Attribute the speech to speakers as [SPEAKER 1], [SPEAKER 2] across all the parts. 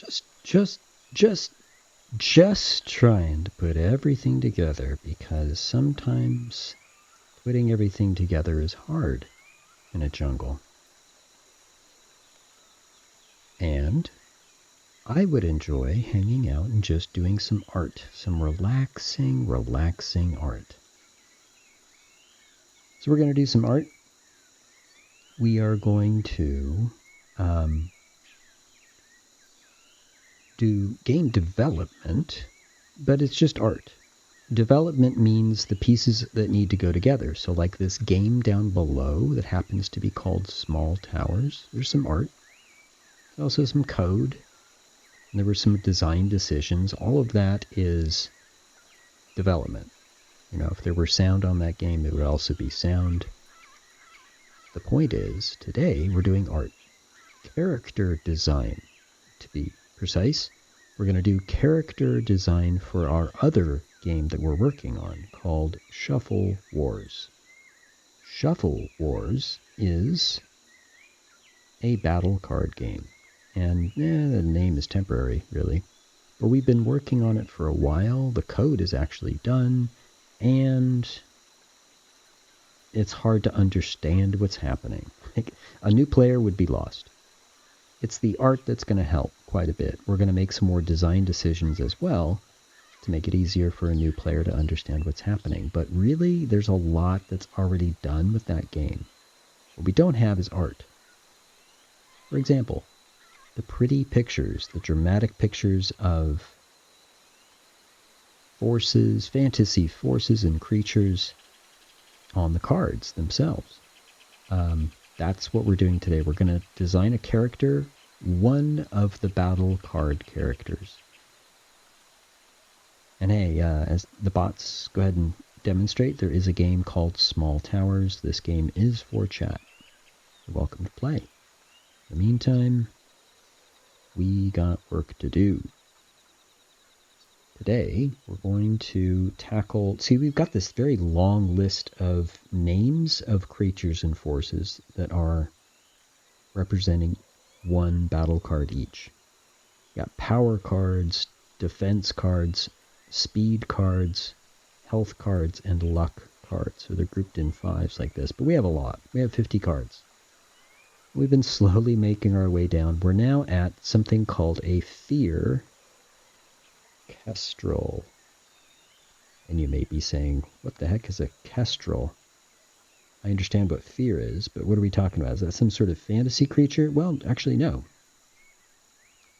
[SPEAKER 1] Just, just, just trying to put everything together, because sometimes putting everything together is hard in a jungle. And I would enjoy hanging out and just doing some art, some relaxing art. So we're going to do some art. We are going to do game development, but it's just art. Development means the pieces that need to go together. So like this game down below that happens to be called SMOL Towers, there's some art. There's also some code. And there were some design decisions. All of that is development. You know, if there were sound on that game, it would also be sound. The point is, today we're doing art. Character design, to be precise. We're going to do character design for our other game that we're working on called Shuffle Wars. Shuffle Wars is a battle card game. And the name is temporary, really. But we've been working on it for a while. The code is actually done. And it's hard to understand what's happening. A new player would be lost. It's the art that's going to help quite a bit. We're going to make some more design decisions as well to make it easier for a new player to understand what's happening. But really, there's a lot that's already done with that game. What we don't have is art. For example, the pretty pictures, the dramatic pictures of forces, fantasy forces and creatures on the cards themselves. That's what we're doing today. We're going to design a character, one of the battle card characters. And hey, as the bots go ahead and demonstrate, there is a game called SMOL Towers. This game is for chat. You're welcome to play. In the meantime, we got work to do. Today, we're going to tackle... See, we've got this very long list of names of creatures and forces that are representing one battle card each. You got power cards, defense cards, speed cards, health cards, and luck cards. So they're grouped in fives like this. But we have a lot. We have 50 cards. We've been slowly making our way down. We're now at something called a fear kestrel. And you may be saying, what the heck is a kestrel? I understand what fear is, but what are we talking about? Is that some sort of fantasy creature? Well, actually, no.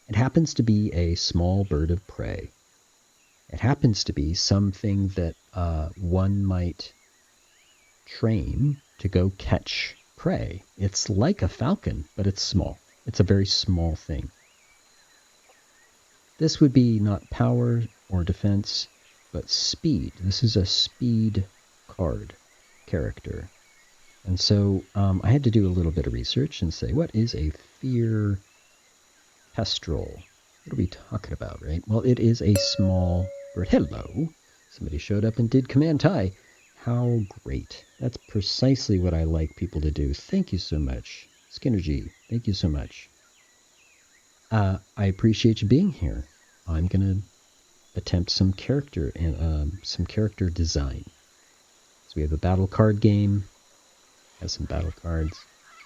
[SPEAKER 1] It happens to be a small bird of prey. It happens to be something that one might train to go catch prey. It's like a falcon, but it's small. It's a very small thing. This would be not power or defense, but speed. This is a speed card character. And so I had to do a little bit of research and say, what is a fear kestrel? What are we talking about, right? Well, it is a small bird. Hello. Somebody showed up and did Command Tie. How great. That's precisely what I like people to do. Thank you so much. Skinnergy, thank you so much. I appreciate you being here. I'm going to attempt some character and some character design. So we have a battle card game. Has some battle cards,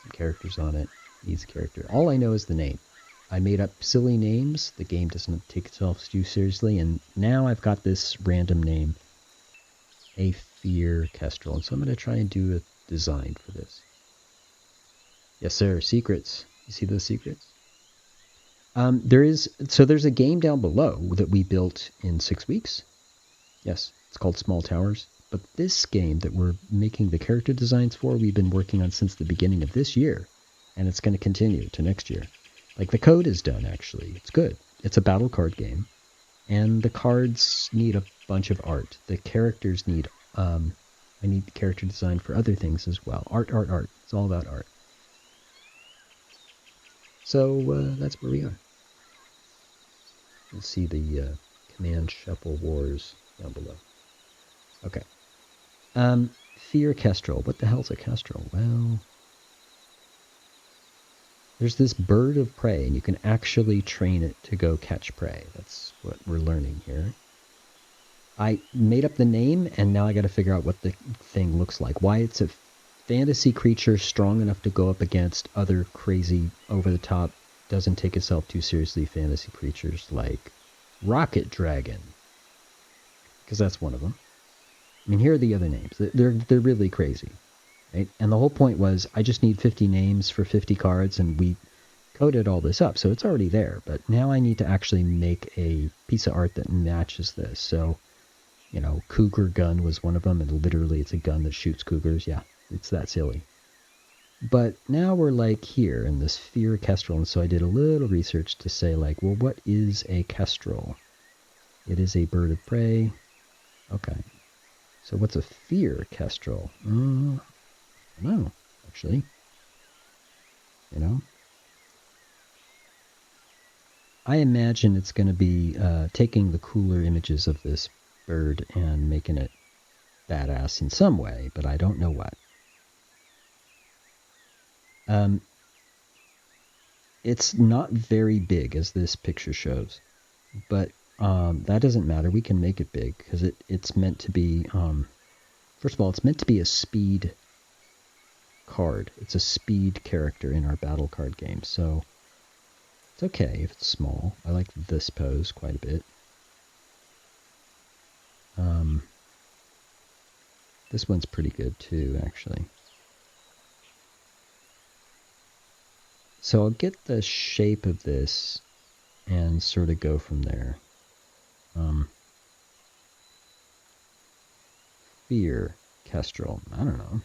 [SPEAKER 1] some characters on it. Needs a character. All I know is the name. I made up silly names. The game doesn't take itself too seriously, and now I've got this random name, a fear kestrel. And so I'm going to try and do a design for this. Yes, sir. Secrets. You see those secrets? There's a game down below that we built in 6 weeks. Yes, it's called SMOL Towers. But this game that we're making the character designs for, we've been working on since the beginning of this year. And it's going to continue to next year. Like, the code is done, actually. It's good. It's a battle card game. And the cards need a bunch of art. The characters need... I need the character design for other things as well. Art. It's all about art. So, that's where we are. Let's see the Command Shuffle Wars down below. Okay. Fear kestrel. What the hell's a kestrel? Well, There's this bird of prey, and you can actually train it to go catch prey. That's what we're learning here. I made up the name, and now I got to figure out what the thing looks like. Why it's a fantasy creature strong enough to go up against other crazy, over-the-top, doesn't take itself too seriously fantasy creatures like Rocket Dragon, because that's one of them. I mean, here are the other names. They're really crazy, right? And the whole point was I just need 50 names for 50 cards, and we coded all this up, so it's already there. But now I need to actually make a piece of art that matches this. So, you know, Cougar Gun was one of them, and literally it's a gun that shoots cougars. Yeah, it's that silly. But now we're like here in this fear kestrel, and so I did a little research to say like, well, what is a kestrel? It is a bird of prey. Okay. So what's a fear kestrel? I don't know, actually. You know? I imagine it's going to be taking the cooler images of this bird and making it badass in some way, but I don't know what. It's not very big, as this picture shows, but that doesn't matter. We can make it big, because it's meant to be, first of all, it's meant to be a speed card. It's a speed character in our battle card game, so it's okay if it's small. I like this pose quite a bit. This one's pretty good too, actually. So I'll get the shape of this and sort of go from there. Fear kestrel. I don't know.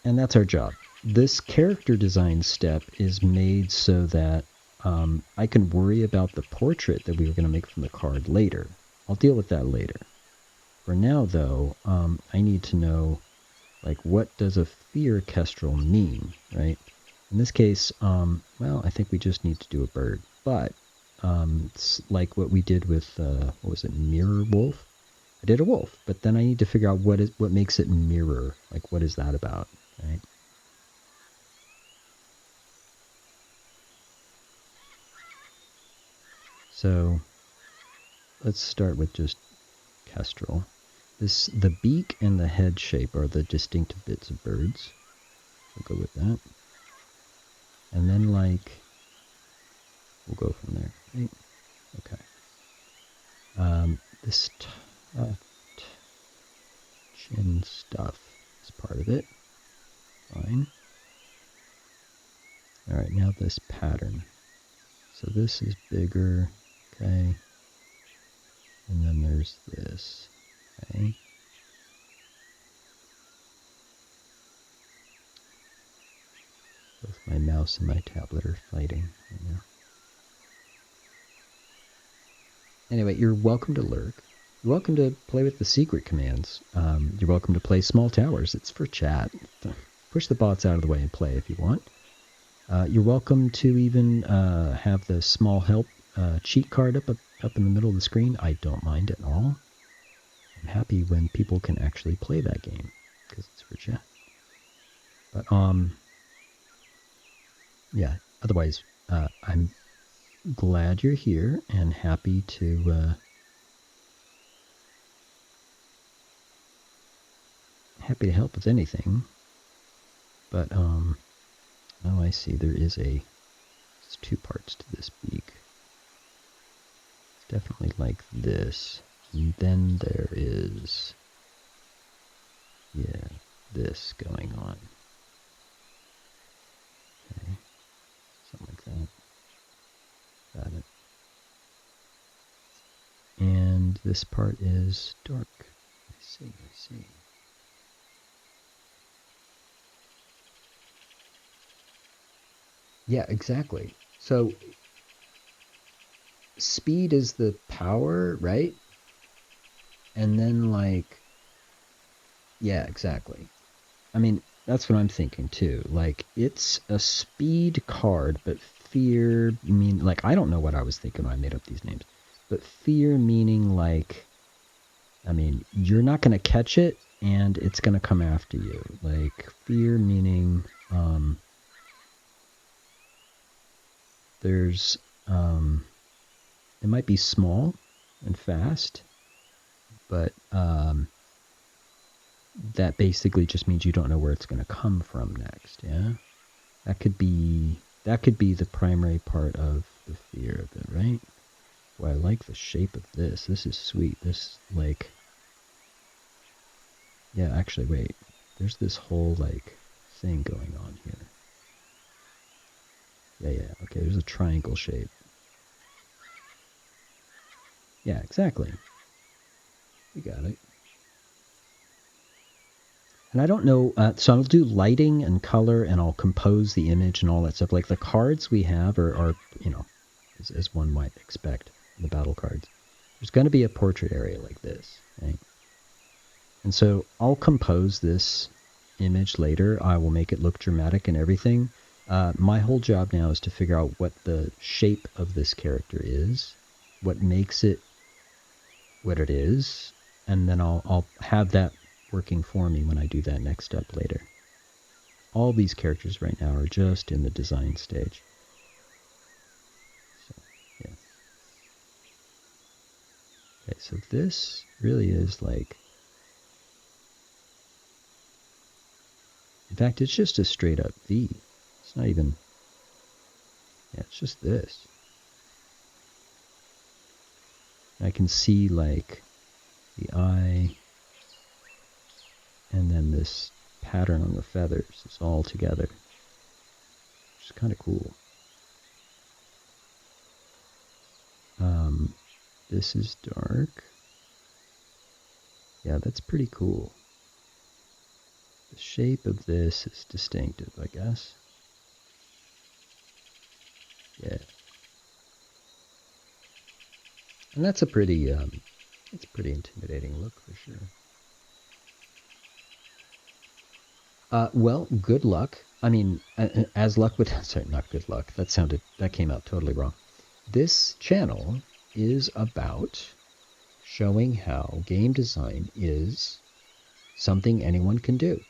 [SPEAKER 1] And that's our job. This character design step is made so that I can worry about the portrait that we were going to make from the card later. I'll deal with that later. For now, though, I need to know, like, what does a fear kestrel mean, right? In this case, well, I think we just need to do a bird. But, it's like what we did with, what was it, Mirror Wolf? I did a wolf, but then I need to figure out what makes it mirror. Like, what is that about, right? So let's start with just kestrel. The beak and the head shape are the distinctive bits of birds. We'll go with that. And then, like, we'll go from there, right? Okay. This chin stuff is part of it. Fine. Alright, now this pattern. So this is bigger, okay? And then there's this, okay? Both my mouse and my tablet are fighting right now. Anyway, you're welcome to lurk. You're welcome to play with the secret commands. You're welcome to play small towers. It's for chat. Push the bots out of the way and play if you want. You're welcome to even have the small help cheat card up in the middle of the screen. I don't mind at all. I'm happy when people can actually play that game because it's for chat. But yeah. Otherwise, I'm glad you're here and happy to help with anything. But oh, I see. There's two parts to this beak. It's definitely like this. And then there is, yeah, this going on. Okay, something like that. Got it. And this part is dark. I see. Yeah, exactly. So speed is the power, right? And then, like, yeah, exactly. I mean, that's what I'm thinking too. Like, it's a speed card, but fear like, I don't know what I was thinking when I made up these names. But fear meaning, like, I mean, you're not going to catch it, and it's going to come after you. Like fear meaning there's it might be small and fast, but that basically just means you don't know where it's going to come from next. Yeah, that could be the primary part of the fear of it, right? Well, I like the shape of this. This is sweet. This like, yeah, actually, wait. There's this whole like thing going on here. Yeah. Okay, there's a triangle shape. Yeah, exactly. You got it. And I don't know, so I'll do lighting and color, and I'll compose the image and all that stuff. Like the cards we have are as one might expect, the battle cards. There's going to be a portrait area like this, right? And so I'll compose this image later. I will make it look dramatic and everything. My whole job now is to figure out what the shape of this character is, what makes it what it is, and then I'll have that working for me when I do that next step later. All these characters right now are just in the design stage. So, yeah. Okay, so this really is like, in fact, it's just a straight up V. It's not even, yeah, it's just this. I can see like the eye and then this pattern on the feathers is all together. Which is kind of cool. This is dark. Yeah, that's pretty cool. The shape of this is distinctive, I guess. Yeah. And that's a pretty, it's a pretty intimidating look for sure. Well, good luck. I mean, as luck would, sorry, not good luck. That came out totally wrong. This channel is about showing how game design is something anyone can do.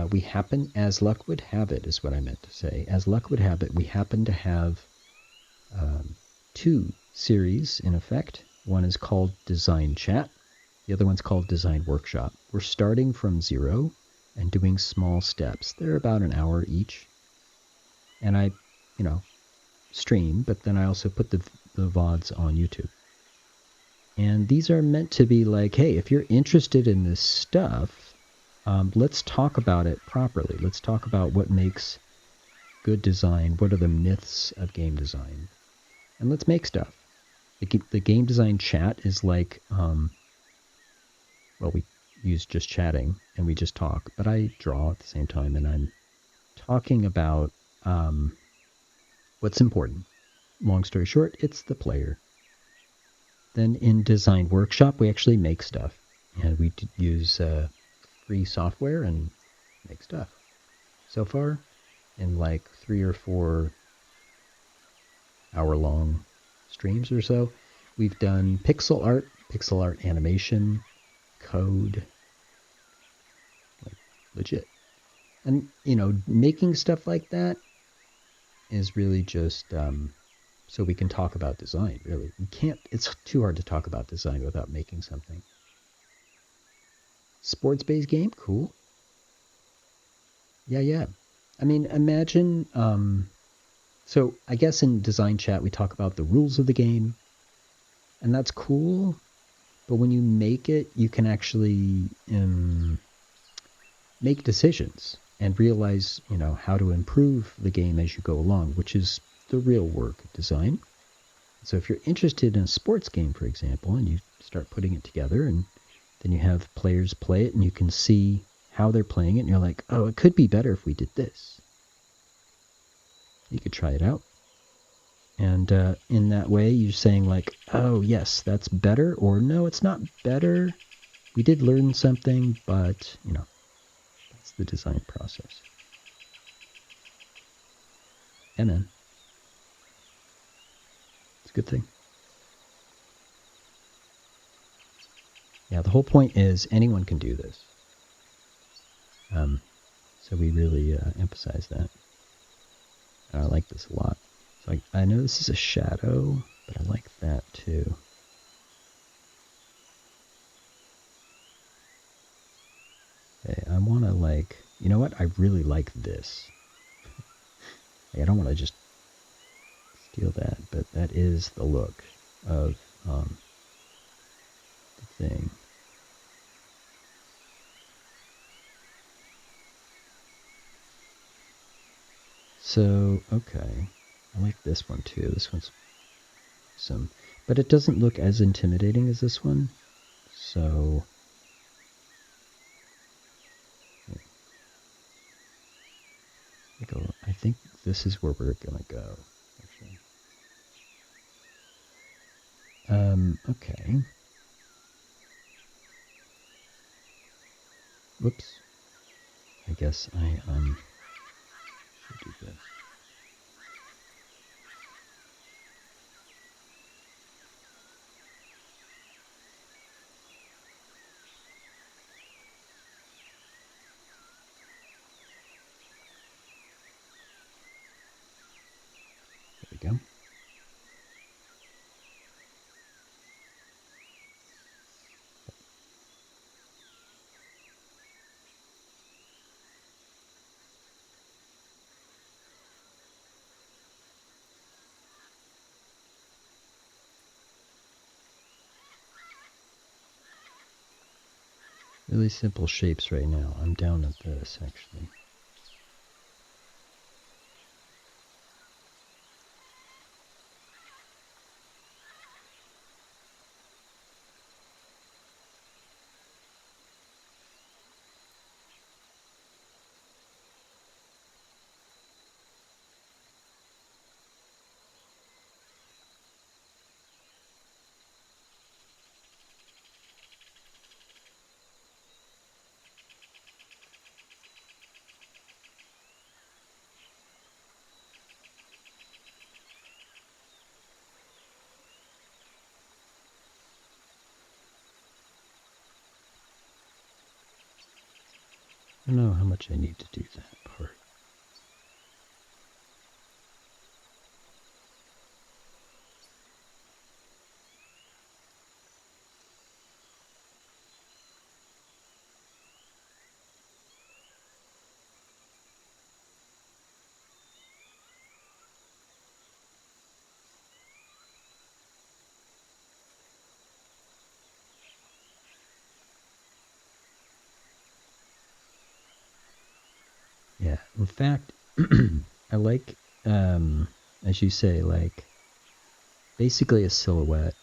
[SPEAKER 1] We happen, as luck would have it, is what I meant to say. As luck would have it, we happen to have two series in effect. One is called Design Chat. The other one's called Design Workshop. We're starting from zero and doing small steps. They're about an hour each. And I, stream, but then I also put the VODs on YouTube. And these are meant to be like, hey, if you're interested in this stuff, let's talk about it properly. Let's talk about what makes good design. What are the myths of game design? And let's make stuff. The game design chat is like, we use just chatting and we just talk, but I draw at the same time, and I'm talking about what's important. Long story short, it's the player. Then in Design Workshop, we actually make stuff, and we use free software and make stuff. So far, in like 3 or 4 hour-long streams or so, we've done pixel art animation, code, like legit. And, making stuff like that is really just so we can talk about design, really. It's too hard to talk about design without making something. Sports-based game? Cool. Yeah. I mean, imagine, so I guess in design chat we talk about the rules of the game, and that's cool, but when you make it, you can actually make decisions and realize, how to improve the game as you go along, which is the real work of design. So if you're interested in a sports game, for example, and you start putting it together, and then you have players play it, and you can see how they're playing it, and you're like, oh, it could be better if we did this. You could try it out. And in that way, you're saying like, oh, yes, that's better, or no, it's not better. We did learn something, but, that's the design process. Yeah, man. It's a good thing. Yeah, the whole point is anyone can do this. So we really emphasize that. And I like this a lot. So I know this is a shadow, but I like that too. Okay, I want to like, you know what? I really like this. Like, I don't want to just steal that, but that is the look of the thing. So, okay. I like this one too. This one's awesome. But it doesn't look as intimidating as this one. So, I think this is where we're going to go, actually. Okay. Whoops. I guess I should do this. There we go. Really simple shapes right now. I'm down at this, actually. I don't know how much I need to do that part. Yeah, in fact, I like, as you say, like, basically a silhouette.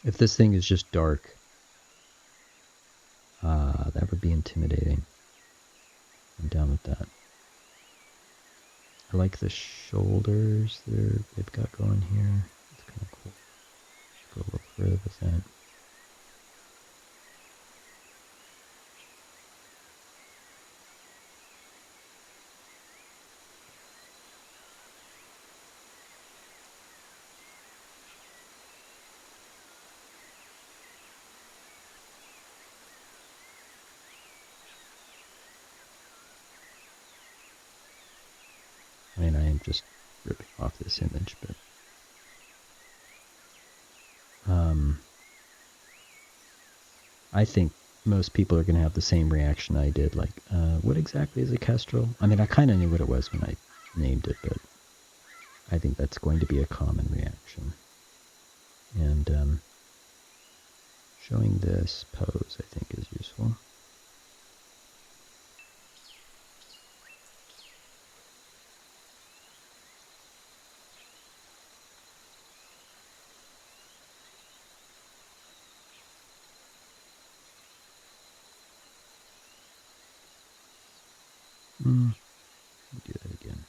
[SPEAKER 1] If this thing is just dark, that would be intimidating. I'm down with that. I like the shoulders they've got going here. It's kind of cool. Let's go a little further with that. I mean, I am just ripping off this image, but I think most people are going to have the same reaction I did. Like, what exactly is a kestrel? I mean, I kind of knew what it was when I named it, but I think that's going to be a common reaction. And showing this pose, I think, is useful. Do that again.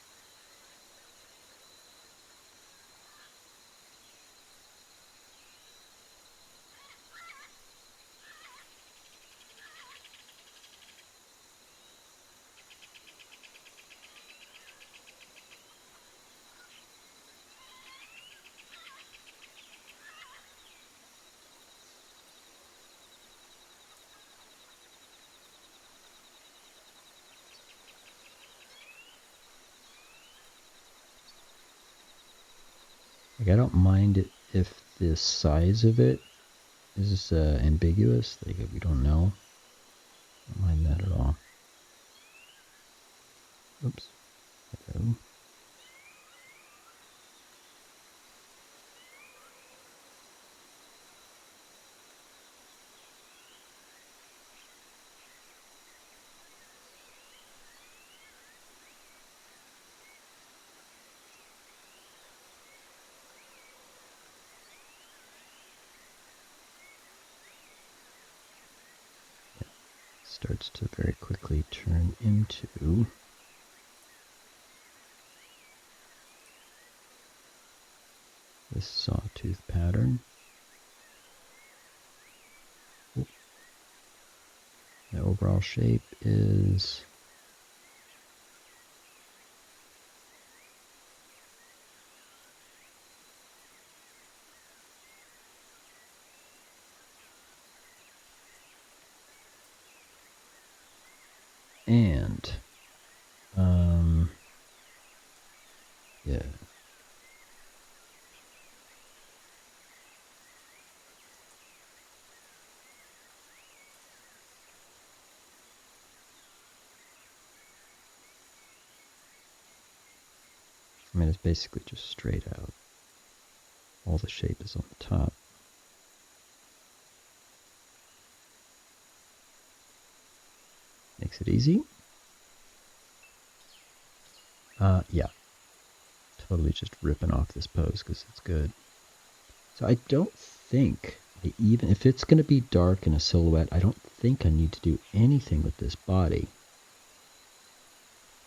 [SPEAKER 1] Like, I don't mind it if the size of it is ambiguous. Like, we don't know. I don't mind that at all. Oops. Hello. Yeah. Starts to very quickly turn into this sawtooth pattern. The overall shape is and yeah. I mean, it's basically just straight out. All the shape is on the top. Makes it easy. Yeah. Totally just ripping off this pose because it's good. So I don't think, even if it's going to be dark in a silhouette, I don't think I need to do anything with this body.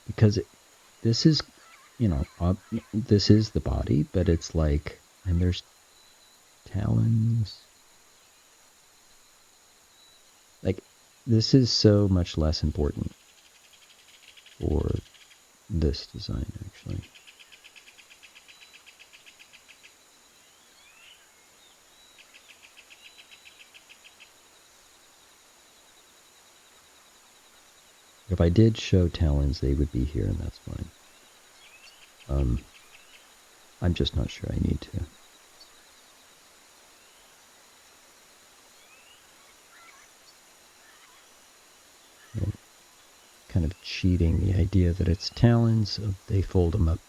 [SPEAKER 1] Because this is, this is the body, but it's like, and there's talons. Like, this is so much less important for this design, actually. If I did show talons, they would be here, and that's fine. I'm just not sure I need to. And kind of cheating the idea that it's talons. They fold them up,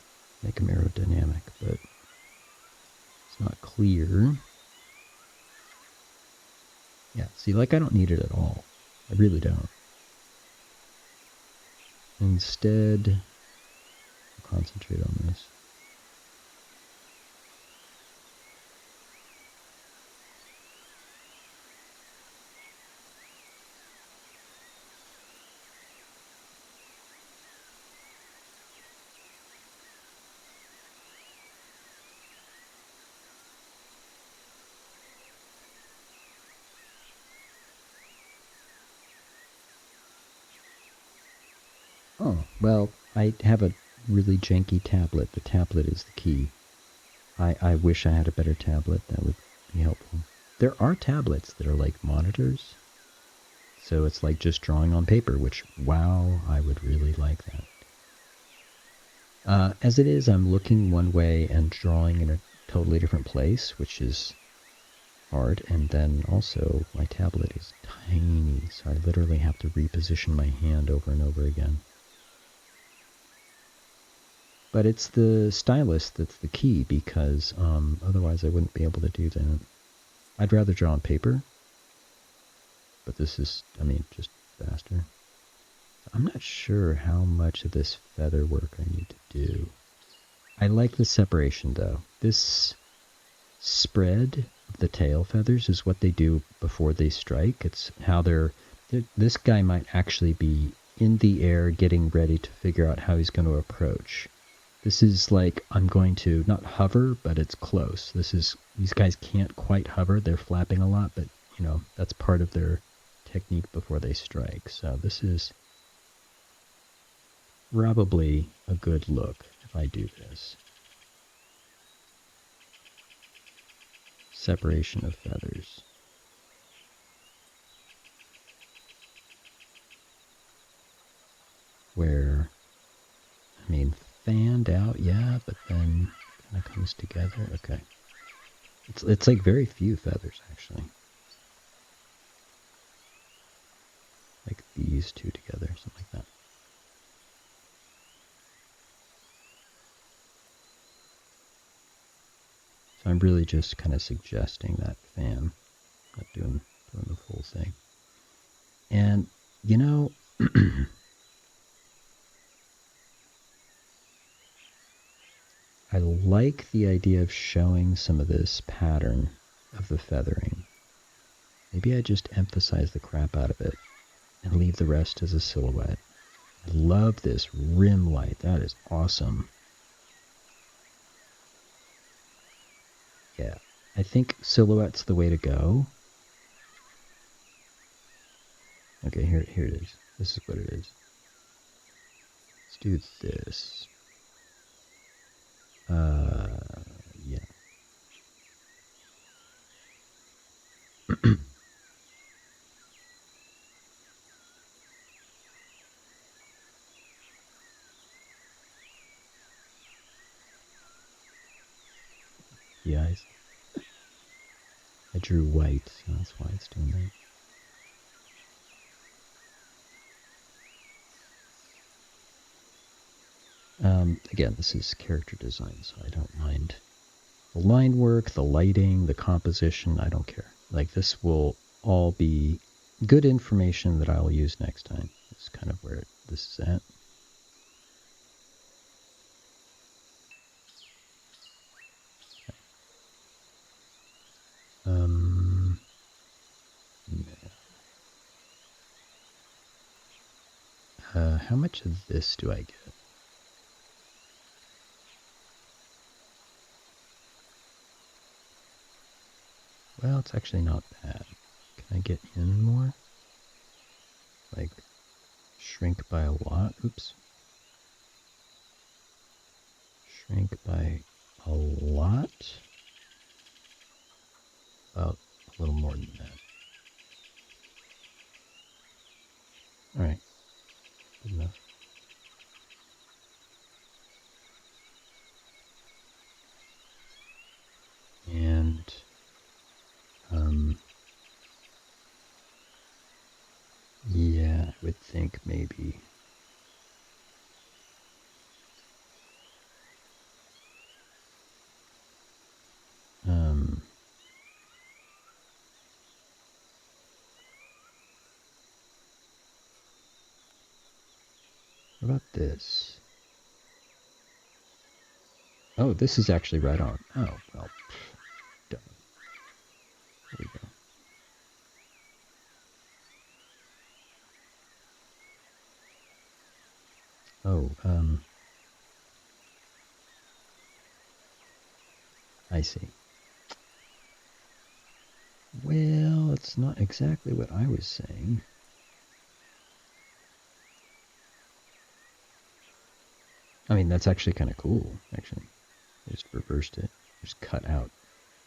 [SPEAKER 1] make them aerodynamic, but it's not clear. Yeah, see, like I don't need it at all. I really don't. Instead, I'll concentrate on this. Oh, well, I have a really janky tablet. The tablet is the key. I wish I had a better tablet. That would be helpful. There are tablets that are like monitors. So it's like just drawing on paper, which, wow, I would really like that. As it is, I'm looking one way and drawing in a totally different place, which is hard. And then also, my tablet is tiny, so I literally have to reposition my hand over and over again. But it's the stylus that's the key, because otherwise I wouldn't be able to do that. I'd rather draw on paper, but this is, just faster. I'm not sure how much of this feather work I need to do. I like the separation, though. This spread of the tail feathers is what they do before they strike. It's how this guy might actually be in the air getting ready to figure out how he's going to approach. This is like, I'm going to not hover, but it's close. These guys can't quite hover. They're flapping a lot, but that's part of their technique before they strike. So this is probably a good look if I do this. Separation of feathers. Where, fanned out, yeah, but then kind of comes together. Okay. It's like very few feathers, actually. Like these two together, something like that. So I'm really just kind of suggesting that fan, not doing the full thing. And, you know, I like the idea of showing some of this pattern of the feathering. Maybe I just emphasize the crap out of it and leave the rest as a silhouette. I love this rim light. That is awesome. Yeah, I think silhouette's the way to go. Okay, here it is. This is what it is. Let's do this. Yeah. The eyes. I drew white, so that's why it's doing that. Again, this is character design, so I don't mind the line work, the lighting, the composition. I don't care. Like, this will all be good information that I'll use next time. That's kind of where this is at. How much of this do I get? Well, it's actually not bad. Can I get in more? Like, shrink by a lot? Oops. Shrink by a lot? About a little more than that. Alright. Good enough. And, yeah, I would think maybe. What about this? Oh, this is actually right on. Oh, well, done. There we go. Oh, I see. Well, it's not exactly what I was saying. I mean, that's actually kind of cool, actually. I just reversed it. Just cut out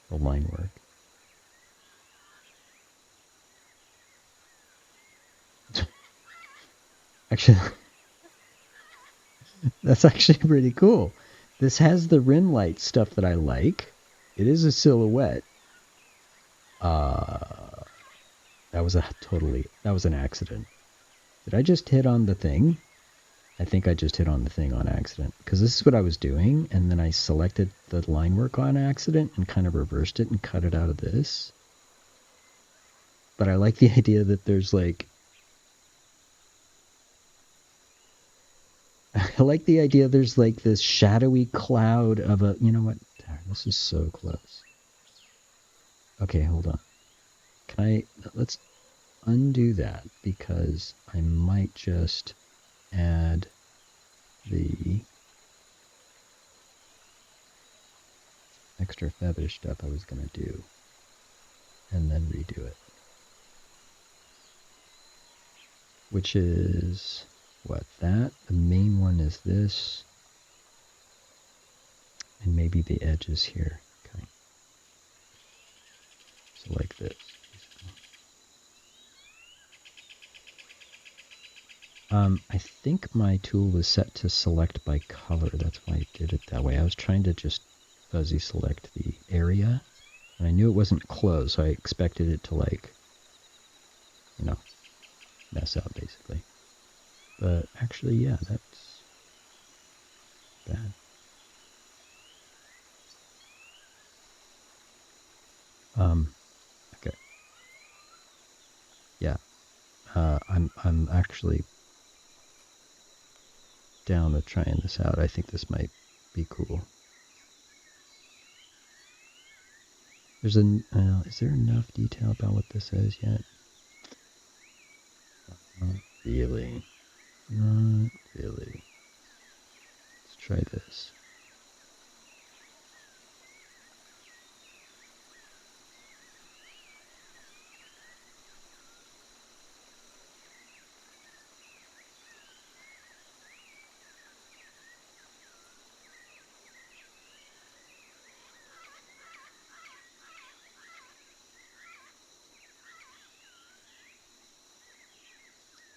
[SPEAKER 1] the line work. Actually, that's actually pretty cool. This has the rim light stuff that I like. It is a silhouette. That was an accident. Did I just hit on the thing? I think I just hit on the thing on accident. Because this is what I was doing, and then I selected the line work on accident and kind of reversed it and cut it out of this. But I like the idea that there's like... I like the idea there's like this shadowy cloud of a... You know what? This is so close. Okay, hold on. Can I... Let's undo that, because I might just add the extra feather stuff I was going to do, and then redo it. Which is, what, that? The main one is this, and maybe the edges here. Okay. So like this. I think my tool was set to select by color. That's why I did it that way. I was trying to just fuzzy select the area. And I knew it wasn't closed, so I expected it to, like, you know, mess up, basically. But actually, yeah, that's bad. Okay. Yeah. I'm actually down with trying this out. I think this might be cool. There's is there enough detail about what this is yet? Not really. Not really. Let's try this.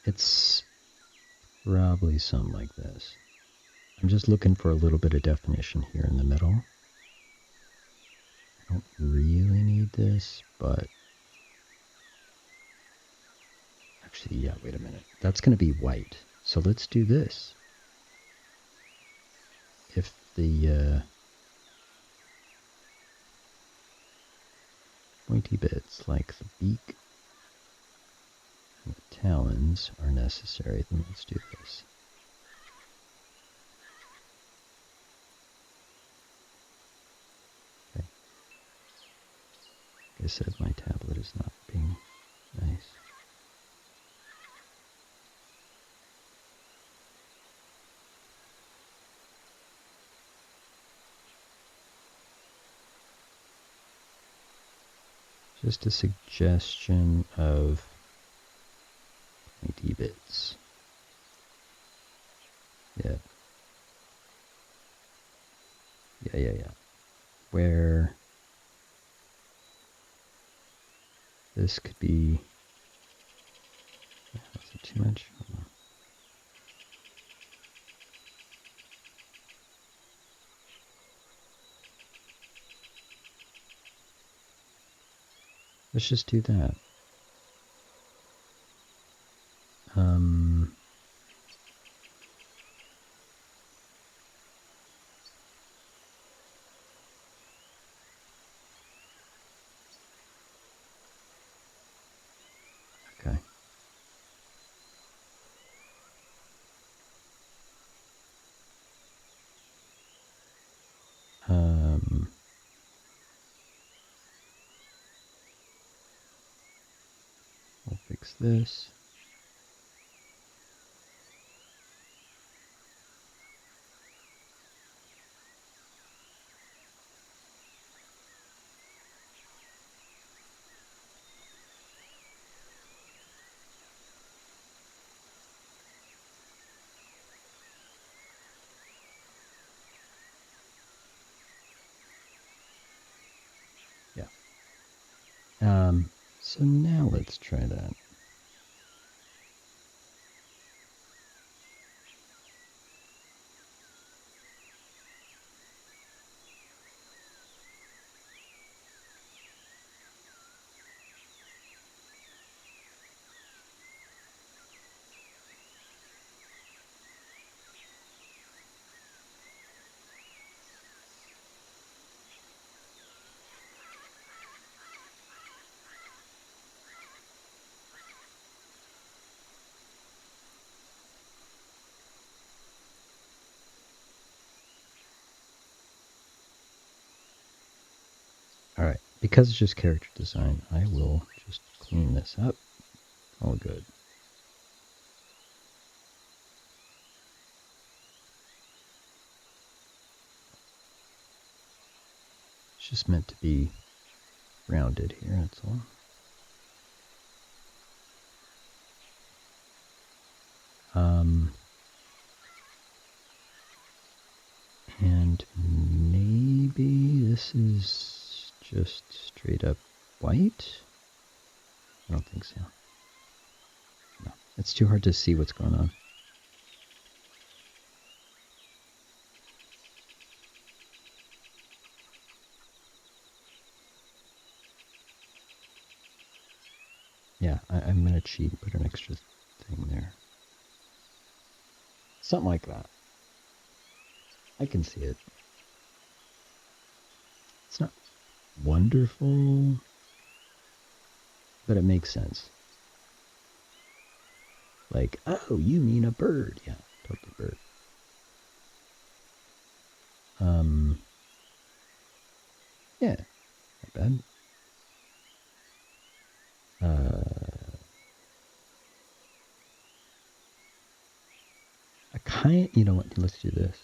[SPEAKER 1] It's probably something like this. I'm just looking for a little bit of definition here in the middle. I don't really need this, but actually, yeah, wait a minute. That's going to be white. So let's do this. If the pointy bits, like the beak and the talons, are necessary, then let's do this. Okay. Like I said, my tablet is not being nice. Just a suggestion of pointy bits. Yeah. Yeah. Where this could be... Is it too much? Hold on. Let's just do that. Okay. We'll fix this. So now let's try that. Alright, because it's just character design, I will just clean this up. All good. It's just meant to be rounded here, that's all. And maybe this is just straight up white? I don't think so. No, it's too hard to see what's going on. Yeah, I'm going to cheat and put an extra thing there. Something like that. I can see it. It's not wonderful, but it makes sense. Like, oh, you mean a bird. Yeah, totally bird. Yeah, not bad. You know what, let's do this.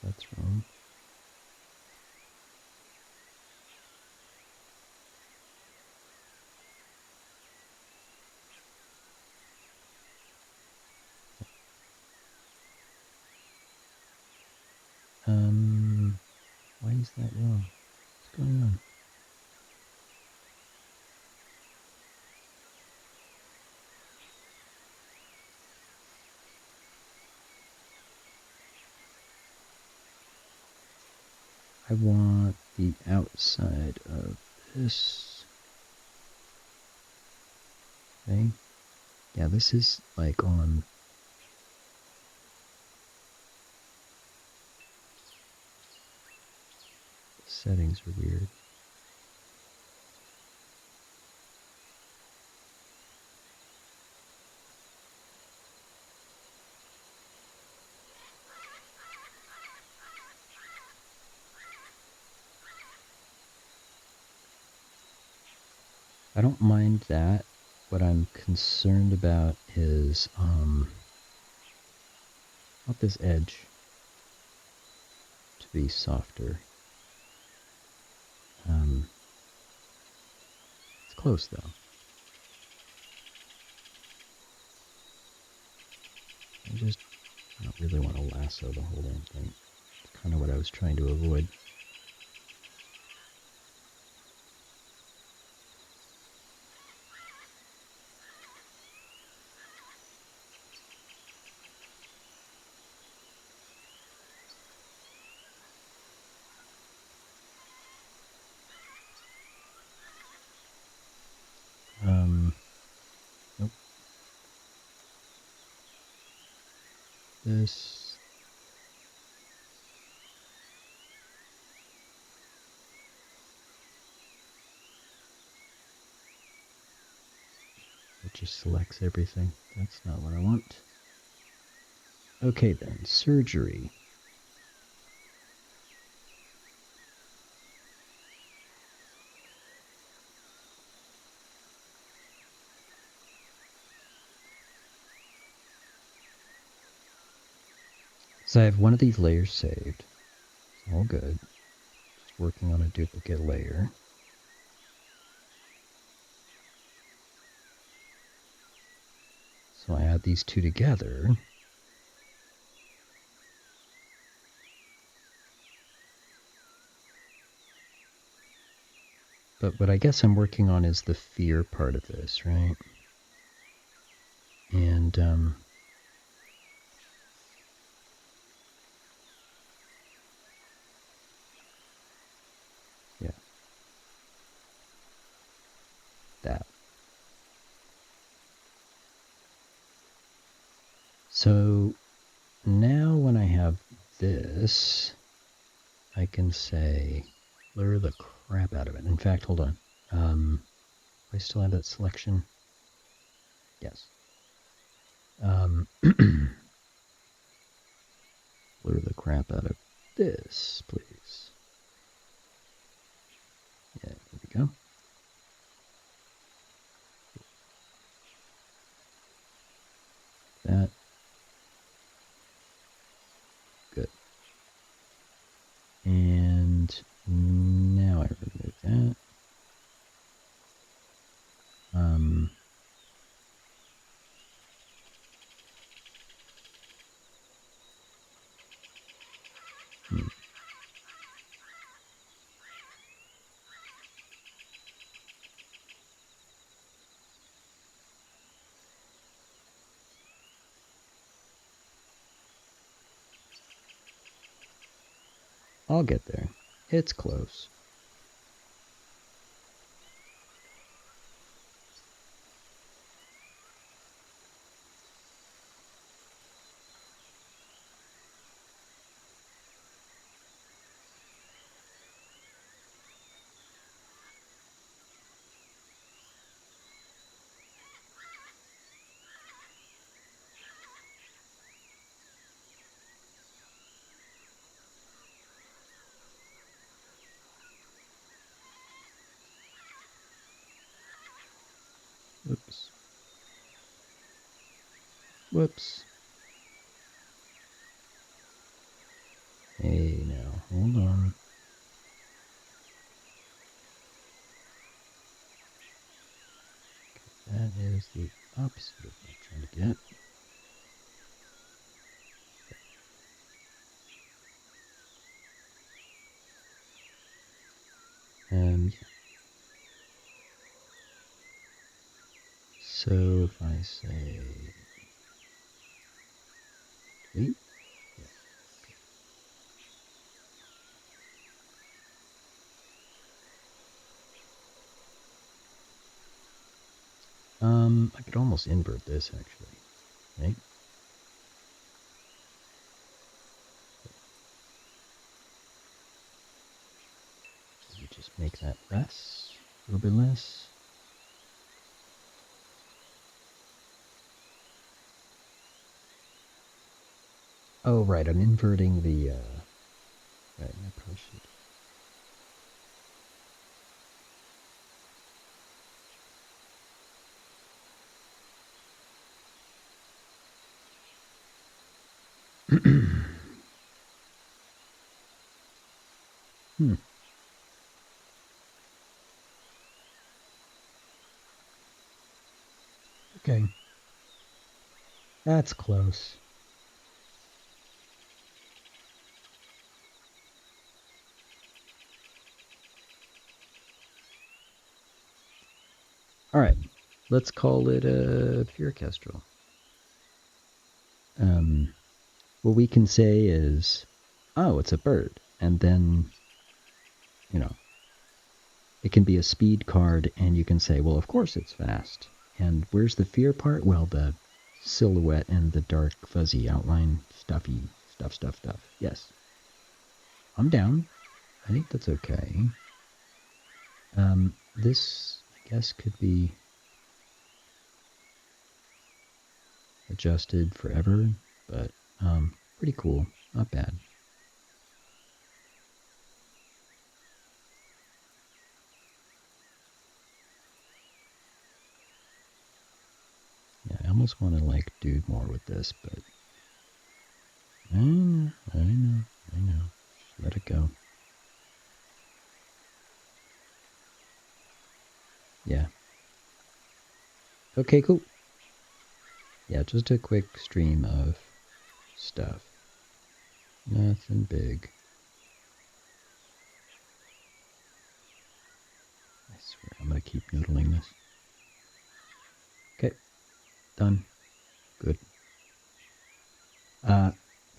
[SPEAKER 1] That's wrong. Why is that wrong? What's going on? I want the outside of this. Okay. Yeah, this is like on. Settings are weird. I don't mind that. What I'm concerned about is not this edge to be softer. It's close though. I don't really want to lasso the whole damn thing. It's kind of what I was trying to avoid. Nope. This. It just selects everything. That's not what I want. Okay then, surgery. So I have one of these layers saved. It's all good. Just working on a duplicate layer. So I add these two together. But what I guess I'm working on is the fear part of this, right? And, yeah. That. So now when I have this, I can say blur the crap out of it. In fact, hold on. Do I still have that selection? Yes. Blur the crap out of this, please. Yeah, there we go. That. Good. And now I remove that. I'll get there. It's close. Whoops. Whoops. Hey, now, hold on. That is the opposite of what I'm trying to get. Yeah. So if I say delete, yeah. I could almost invert this actually, right? You just make that less, a little bit less. Oh, right, I'm inverting the, right, I probably should. Hmm. Okay. That's close. All right. Let's call it a pure kestrel. What we can say is, oh, it's a bird. And then, you know, it can be a speed card, and you can say, well, of course it's fast. And where's the fear part? Well, the silhouette and the dark, fuzzy outline, stuffy, stuff. Yes. I'm down. I think that's okay. This, I guess, could be adjusted forever, but pretty cool. Not bad. Yeah, I almost want to like do more with this, but I know. Just let it go. Yeah. Okay, cool. Yeah, just a quick stream of stuff. Nothing big. I swear, I'm gonna keep noodling this. Okay, done. Good.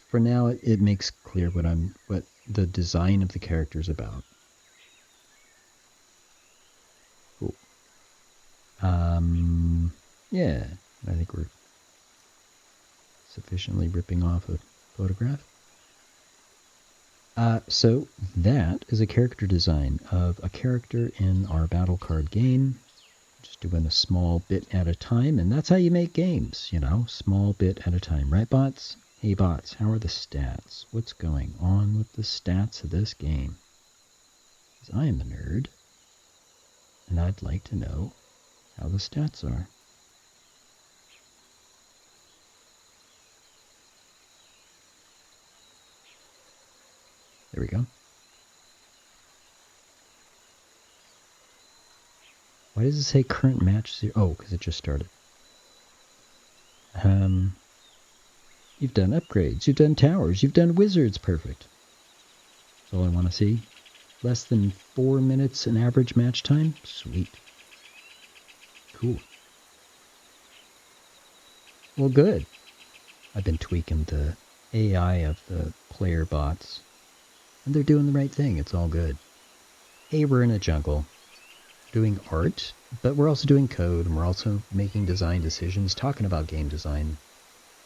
[SPEAKER 1] For now, it makes clear what the design of the character is about. Cool. Yeah, I think we're sufficiently ripping off a photograph. So that is a character design of a character in our battle card game. Just doing a small bit at a time, and that's how you make games, you know, small bit at a time. Right, bots? Hey, bots, how are the stats? What's going on with the stats of this game? Because I am a nerd, and I'd like to know how the stats are. There we go. Why does it say current match 0? Oh, because it just started. You've done upgrades, you've done towers, you've done wizards. Perfect. That's all I want to see. Less than 4 minutes in average match time? Sweet. Cool. Well, good. I've been tweaking the AI of the player bots. And they're doing the right thing. It's all good. Hey, we're in a jungle. We're doing art, but we're also doing code, and we're also making design decisions, talking about game design,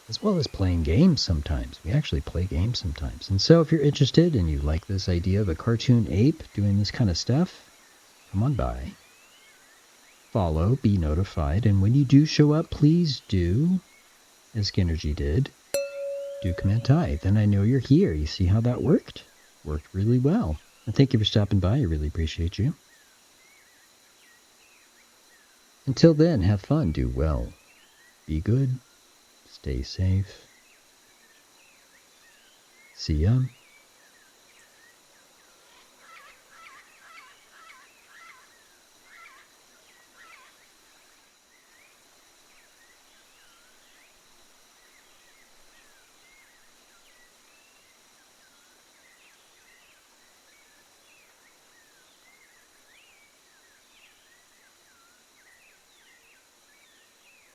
[SPEAKER 1] as well as playing games sometimes. We actually play games sometimes. And so if you're interested and you like this idea of a cartoon ape doing this kind of stuff, come on by. Follow, be notified, and when you do show up, please do, as Ginnergy did, do command I. Then I know you're here. You see how that worked? Worked really well. And thank you for stopping by. I really appreciate you. Until then, have fun, do well, be good, stay safe. See ya.